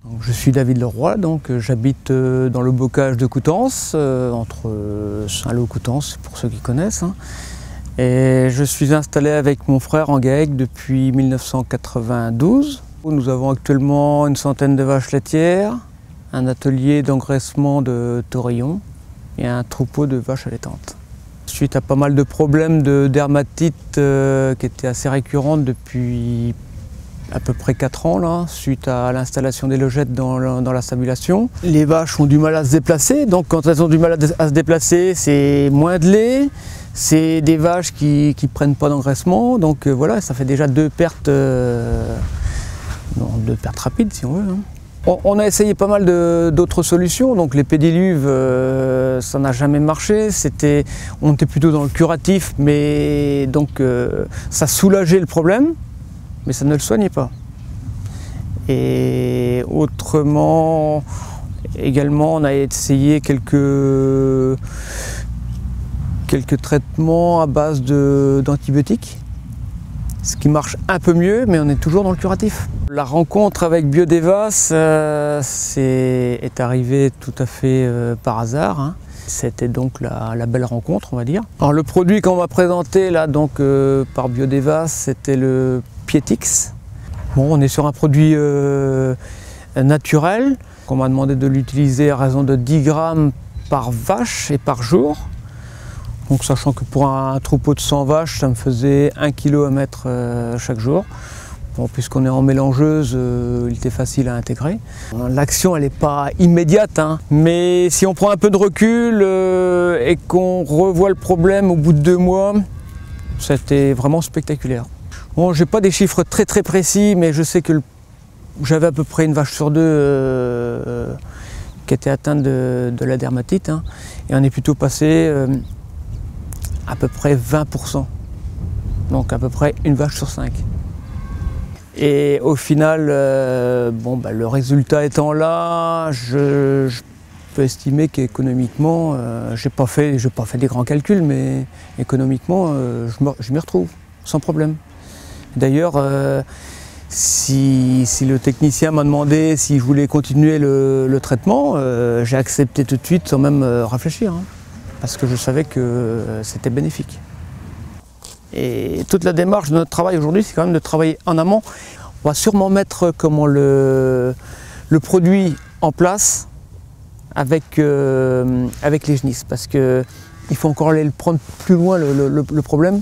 Donc, je suis David Leroy, donc j'habite dans le bocage de Coutances, entre Saint-Lô-Coutances pour ceux qui connaissent. Et je suis installé avec mon frère en GAEC depuis 1992. Nous avons actuellement une centaine de vaches laitières, un atelier d'engraissement de taurillons et un troupeau de vaches allaitantes. Suite à pas mal de problèmes de dermatite qui étaient assez récurrentes depuis à peu près 4 ans, là, suite à l'installation des logettes dans la stabulation. Les vaches ont du mal à se déplacer, donc quand elles ont du mal à se déplacer, c'est moins de lait, c'est des vaches qui ne prennent pas d'engraissement, donc voilà, ça fait déjà deux pertes rapides si on veut. On a essayé pas mal d'autres solutions, donc les pédiluves, ça n'a jamais marché, on était plutôt dans le curatif, mais donc ça soulageait le problème, mais ça ne le soignait pas. Et autrement, également, on a essayé quelques traitements à base d'antibiotiques, ce qui marche un peu mieux, mais on est toujours dans le curatif. La rencontre avec Biodevas est arrivée tout à fait par hasard. C'était donc la belle rencontre, on va dire. Alors, le produit qu'on m'a présenté là, donc, par Biodevas, c'était le Pietix. Bon, on est sur un produit naturel. On m'a demandé de l'utiliser à raison de 10 grammes par vache et par jour. Donc, sachant que pour un troupeau de 100 vaches, ça me faisait 1 kg à mettre chaque jour. Bon, puisqu'on est en mélangeuse, il était facile à intégrer. L'action, elle n'est pas immédiate, mais si on prend un peu de recul et qu'on revoit le problème au bout de 2 mois, c'était vraiment spectaculaire. Bon, je n'ai pas des chiffres très précis, mais je sais que j'avais à peu près une vache sur 2 qui était atteinte de la dermatite, et on est plutôt passé à peu près 20%, donc à peu près une vache sur 5. Et au final, le résultat étant là, je peux estimer qu'économiquement, j'ai pas fait des grands calculs, mais économiquement, je m'y retrouve sans problème. D'ailleurs, si le technicien m'a demandé si je voulais continuer le traitement, j'ai accepté tout de suite sans même réfléchir, parce que je savais que c'était bénéfique. Et toute la démarche de notre travail aujourd'hui, c'est quand même de travailler en amont. On va sûrement mettre le produit en place avec les genisses, parce qu'il faut encore aller le prendre plus loin le problème.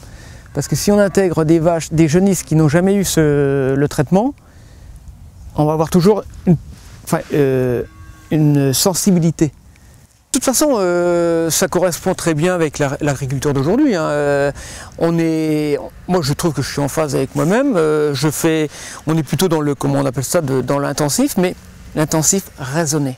Parce que si on intègre des genisses qui n'ont jamais eu le traitement, on va avoir toujours une sensibilité. De toute façon, ça correspond très bien avec l'agriculture d'aujourd'hui. Moi, je trouve que je suis en phase avec moi-même. On est plutôt dans dans l'intensif, mais l'intensif raisonné.